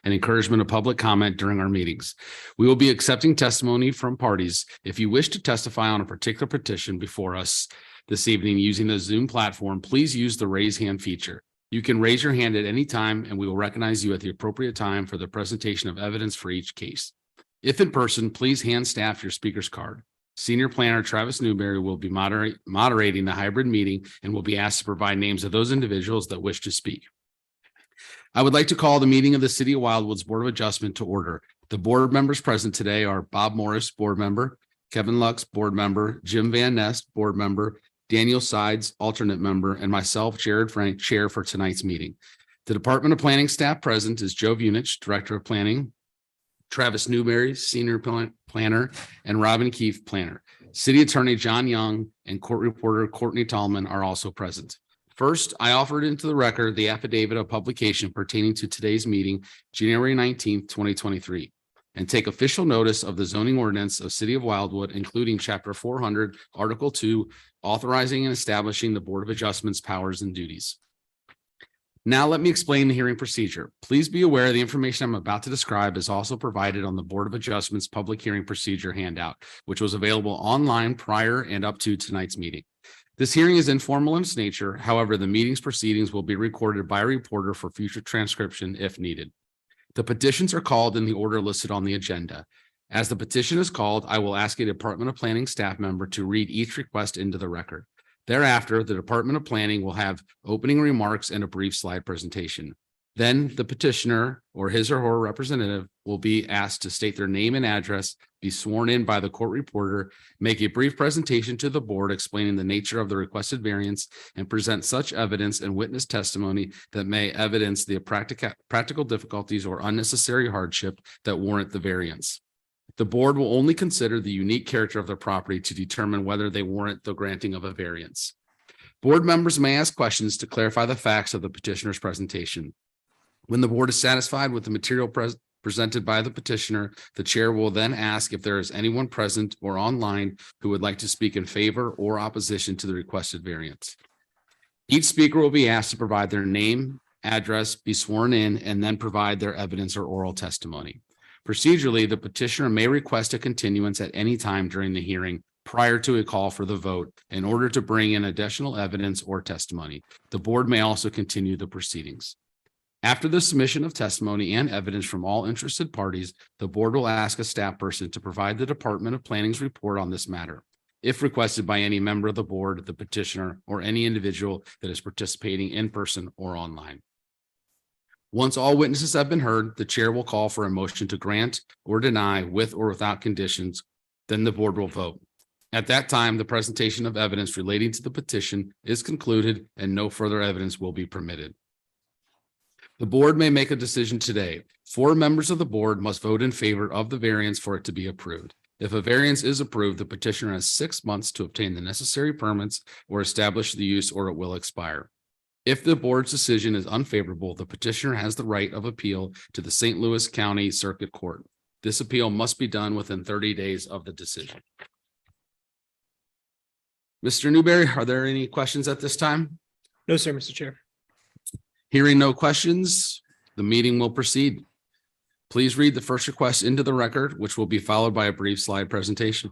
and encouragement of public comment during our meetings. We will be accepting testimony from parties. If you wish to testify on a particular petition before us this evening using the Zoom platform, please use the raise hand feature. You can raise your hand at any time and we will recognize you at the appropriate time for the presentation of evidence for each case. If in person, please hand staff your speaker's card. Senior Planner Travis Newberry will be moderating the hybrid meeting and will be asked to provide names of those individuals that wish to speak. I would like to call the meeting of the City of Wildwood's Board of Adjustment to order. The board members present today are Bob Morris, board member, Kevin Lux, board member, Jim Van Nest, board member, Daniel Sides, alternate member, and myself, Jared Frank, chair for tonight's meeting. The Department of Planning staff present is Joe Vunich, Director of Planning, Travis Newberry, Senior Planner, and Robin Keefe, Planner. City Attorney John Young and Court Reporter Courtney Tallman are also present. First, I offered into the record the affidavit of publication pertaining to today's meeting, January 19th, 2023. And take official notice of the zoning ordinance of City of Wildwood, including Chapter 400, Article 2, authorizing and establishing the Board of Adjustments powers and duties. Now let me explain the hearing procedure. Please be aware the information I'm about to describe is also provided on the Board of Adjustments public hearing procedure handout, which was available online prior and up to tonight's meeting. This hearing is informal in its nature. However, the meeting's proceedings will be recorded by a reporter for future transcription if needed. The petitions are called in the order listed on the agenda. As the petition is called, I will ask a Department of Planning staff member to read each request into the record. Thereafter, the Department of Planning will have opening remarks and a brief slide presentation. Then the petitioner or his or her representative will be asked to state their name and address, be sworn in by the court reporter, make a brief presentation to the board explaining the nature of the requested variance, and present such evidence and witness testimony that may evidence the practical difficulties or unnecessary hardship that warrant the variance. The board will only consider the unique character of the property to determine whether they warrant the granting of a variance. Board members may ask questions to clarify the facts of the petitioner's presentation. When the board is satisfied with the material presented by the petitioner, the chair will then ask if there is anyone present or online who would like to speak in favor or opposition to the requested variance. Each speaker will be asked to provide their name, address, be sworn in, and then provide their evidence or oral testimony. Procedurally, the petitioner may request a continuance at any time during the hearing prior to a call for the vote in order to bring in additional evidence or testimony. The board may also continue the proceedings. After the submission of testimony and evidence from all interested parties, the board will ask a staff person to provide the Department of Planning's report on this matter, if requested by any member of the board, the petitioner, or any individual that is participating in person or online. Once all witnesses have been heard, the chair will call for a motion to grant or deny with or without conditions. Then the board will vote. At that time, the presentation of evidence relating to the petition is concluded and no further evidence will be permitted. The board may make a decision today. 4 members of the board must vote in favor of the variance for it to be approved. If a variance is approved, the petitioner has 6 months to obtain the necessary permits or establish the use, or it will expire. If the board's decision is unfavorable, the petitioner has the right of appeal to the St. Louis County Circuit Court. This appeal must be done within 30 days of the decision. Mr. Newberry, are there any questions at this time? No, sir, Mr. Chair. Hearing no questions, the meeting will proceed. Please read the first request into the record, which will be followed by a brief slide presentation.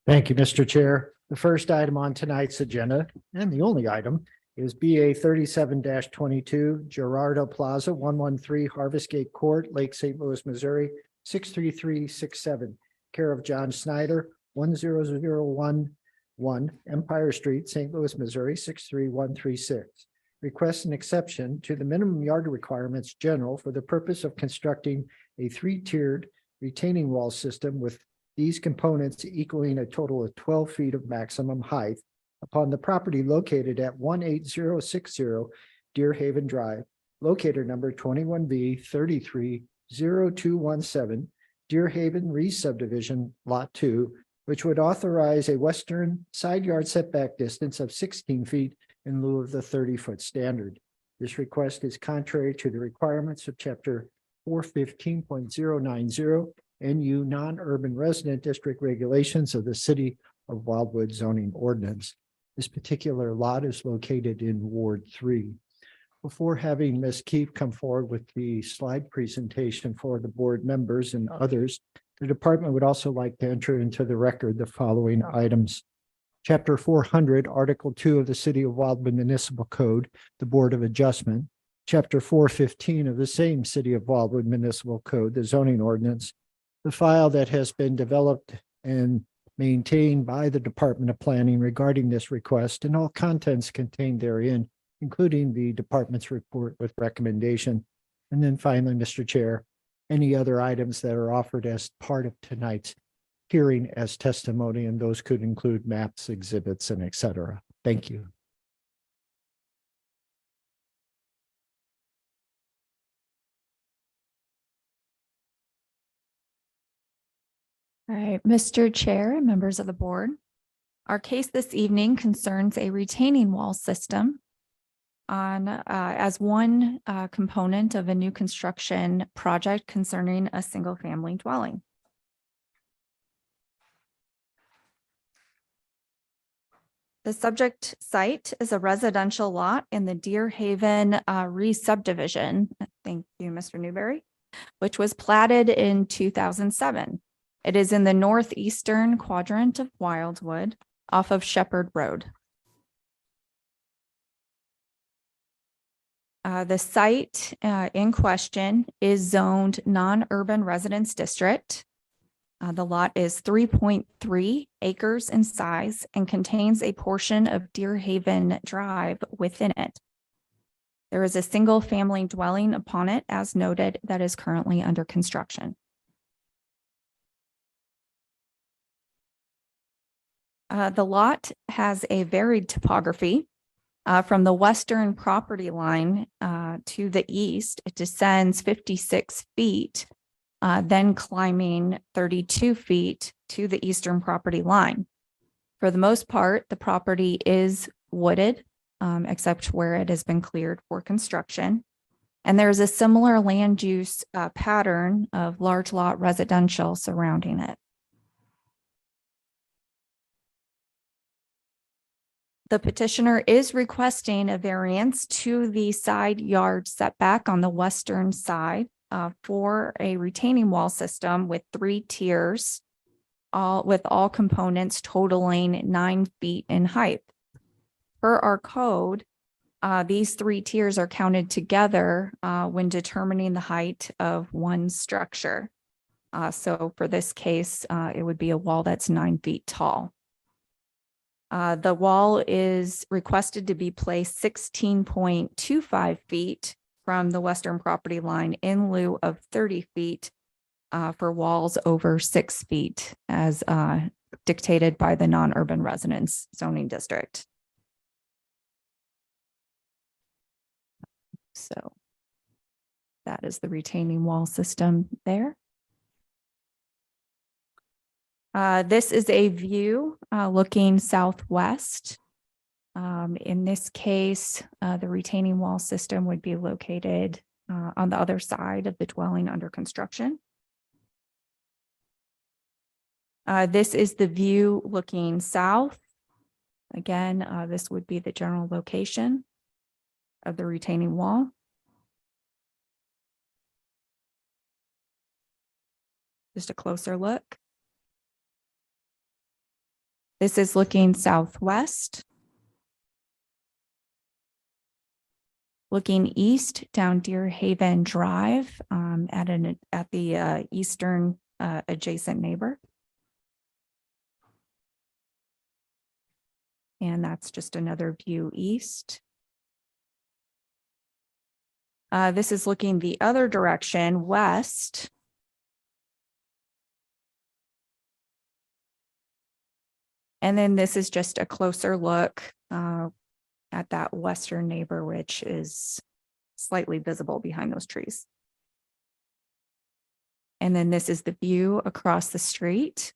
Thank you, Mr. Chair. The first item on tonight's agenda, and the only item, is BA 37-22 Gerardo Plaza, 113 Harvest Gate Court, Lake St. Louis, Missouri, 63367, care of John Snyder, 10011 Empire Street, St. Louis, Missouri, 63136. Requests an exception to the minimum yard requirements general for the purpose of constructing a 3-tiered retaining wall system with these components equaling a total of 12 feet of maximum height upon the property located at 18060 Deer Haven Drive, locator number 21B 330217, Deer Haven Re-Subdivision Lot 2, which would authorize a western side yard setback distance of 16 feet in lieu of the 30-foot standard. This request is contrary to the requirements of Chapter 415.090 NU Non-Urban Resident District Regulations of the City of Wildwood Zoning Ordinance. This particular lot is located in Ward 3. Before having Ms. Keefe come forward with the slide presentation for the board members and others, the department would also like to enter into the record the following items. Chapter 400, Article 2 of the City of Wildwood Municipal Code, the Board of Adjustment. Chapter 415 of the same City of Wildwood Municipal Code, the zoning ordinance. The file that has been developed and maintained by the Department of Planning regarding this request and all contents contained therein, including the department's report with recommendation. And then finally, Mr. Chair, any other items that are offered as part of tonight's hearing as testimony, and those could include maps, exhibits, and et cetera. Thank you. All right, Mr. Chair and members of the board, our case this evening concerns a retaining wall system on as one component of a new construction project concerning a single family dwelling. The subject site is a residential lot in the Deer Haven re-subdivision. Thank you, Mr. Newberry, which was platted in 2007. It is in the northeastern quadrant of Wildwood off of Shepherd Road. The site in question is zoned non-urban residence district. The lot is 3.3 acres in size and contains a portion of Deer Haven Drive within it. There is a single family dwelling upon it, as noted, that is currently under construction. The lot has a varied topography. From the western property line to the east, it descends 56 feet, then climbing 32 feet to the eastern property line. For the most part, the property is wooded, except where it has been cleared for construction. And there's a similar land use pattern of large lot residential surrounding it. The petitioner is requesting a variance to the side yard setback on the western side for a retaining wall system with 3 tiers, with all components totaling 9 feet in height. Per our code, these 3 tiers are counted together when determining the height of one structure. So for this case, it would be a wall that's 9 feet tall. The wall is requested to be placed 16.25 feet from the western property line in lieu of 30 feet for walls over 6 feet as dictated by the non-urban residence zoning district. So that is the retaining wall system there. This is a view looking southwest. In this case, the retaining wall system would be located on the other side of the dwelling under construction. This is the view looking south. Again, this would be the general location of the retaining wall. Just a closer look. This is looking southwest. Looking east down Deer Haven Drive at the eastern adjacent neighbor. And that's just another view east. This is looking the other direction, west. And then this is just a closer look at that western neighbor, which is slightly visible behind those trees. And then this is the view across the street.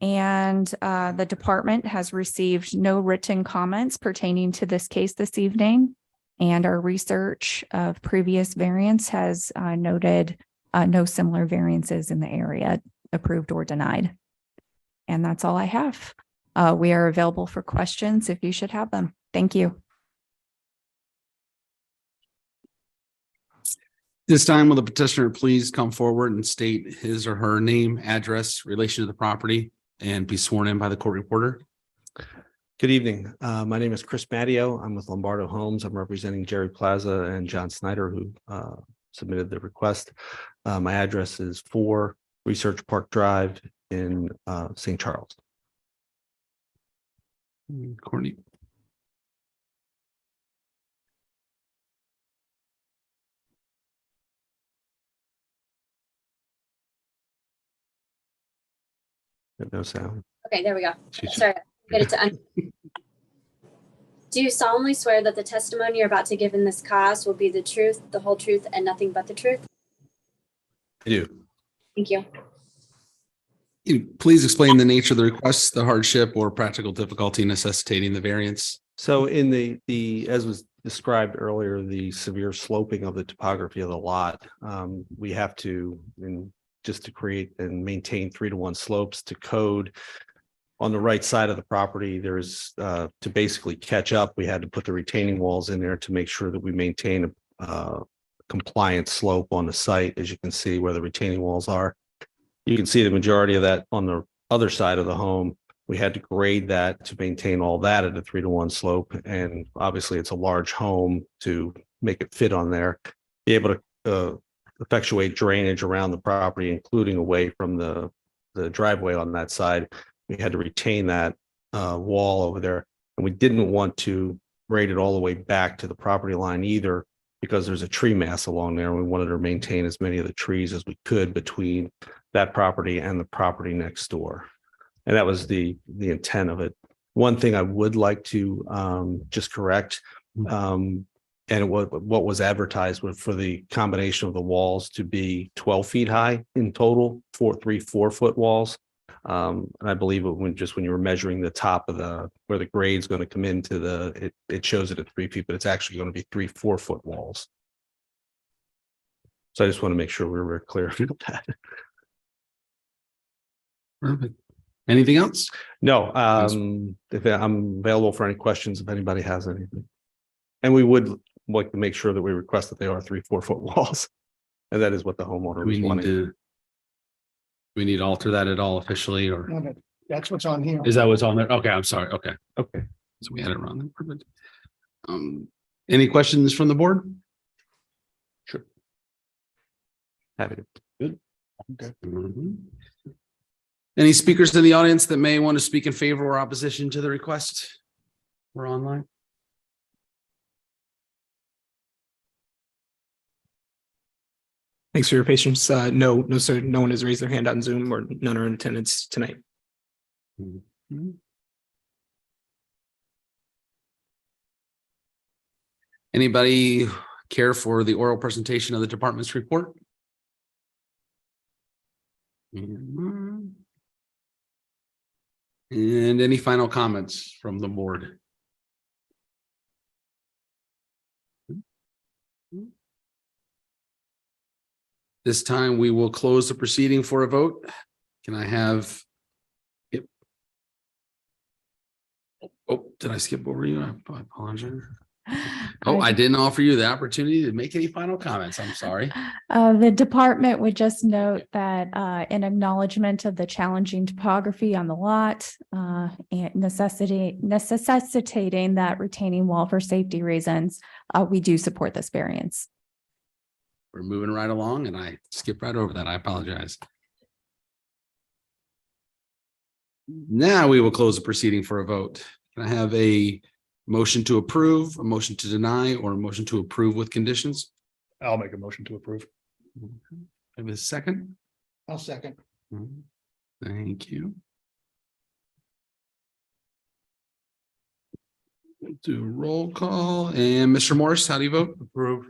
And the department has received no written comments pertaining to this case this evening. And our research of previous variants has noted no similar variances in the area approved or denied. And that's all I have. We are available for questions if you should have them. Thank you. This time, will the petitioner please come forward and state his or her name, address, relation to the property, and be sworn in by the court reporter? Good evening. My name is Chris Mattio. I'm with Lombardo Homes. I'm representing Jerry Plaza and John Snyder, who submitted the request. My address is 4 Research Park Drive in St. Charles. Courtney. No sound. Okay, there we go. She's- Sorry, get it to. Do you solemnly swear that the testimony you're about to give in this cause will be the truth, the whole truth, and nothing but the truth? I do. Thank you. Please explain the nature of the request, the hardship or practical difficulty necessitating the variance. So in the as was described earlier, the severe sloping of the topography of the lot, we have to, just to create and maintain 3-to-1 slopes to code. On the right side of the property, there's to basically catch up, we had to put the retaining walls in there to make sure that we maintain a compliant slope on the site, as you can see where the retaining walls are. You can see the majority of that on the other side of the home. We had to grade that to maintain all that at a 3-to-1 slope. And obviously it's a large home to make it fit on there, be able to effectuate drainage around the property, including away from the driveway on that side. We had to retain that wall over there. And we didn't want to grade it all the way back to the property line either, because there's a tree mass along there. We wanted to maintain as many of the trees as we could between that property and the property next door. And that was the intent of it. One thing I would like to just correct, and what was advertised for the combination of the walls to be 12 feet high in total, 4-4 foot walls. And I believe when you were measuring the top of where the grade's going to come into it shows it at 3 feet, but it's actually going to be 3-4 foot walls. So I just want to make sure we're very clear about that. Perfect. Anything else? No, if I'm available for any questions, if anybody has anything. And we would like to make sure that we request that they are 3-4 foot walls. And that is what the homeowner was wanting. We need to alter that at all officially, or No, that's what's on here. is that what's on there? Okay, I'm sorry. Okay. Okay. So we had it wrong. Perfect. Any questions from the board? Sure. Happy to. Good. Okay. Any speakers in the audience that may want to speak in favor or opposition to the request? We're online. Thanks for your patience. No, sir. No one has raised their hand on Zoom, or none are in attendance tonight. Anybody care for the oral presentation of the department's report? And any final comments from the board? This time we will close the proceeding for a vote. Can I have? Yep. Oh, did I skip over you? I apologize. Oh, I didn't offer you the opportunity to make any final comments. I'm sorry. The department would just note that in acknowledgement of the challenging topography on the lot and necessitating that retaining wall for safety reasons, we do support this variance. We're moving right along and I skipped right over that. I apologize. Now we will close the proceeding for a vote. Can I have a motion to approve, a motion to deny, or a motion to approve with conditions? I'll make a motion to approve. Have a second? I'll second. Thank you. Do a roll call, and Mr. Morris, how do you vote? Approve.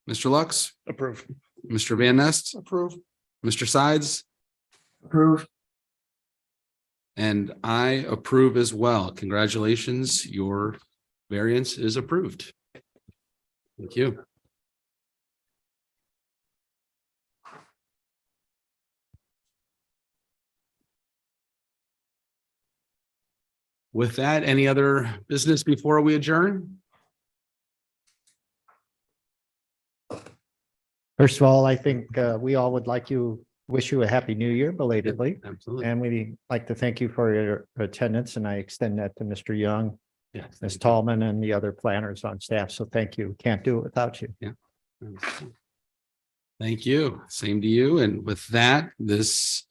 Mr. Lux, Approve. Mr. Van Nest, Approve. Mr. Sides, Approve. and I approve as well. Congratulations, your variance is approved. Thank you. With that, any other business before we adjourn? First of all, I think we all would wish you a happy new year belatedly. Absolutely. And we'd like to thank you for your attendance, and I extend that to Mr. Young, Yes. Ms. Tallman, and the other planners on staff. So thank you. Can't do it without you. Thank you. Same to you. And with that, this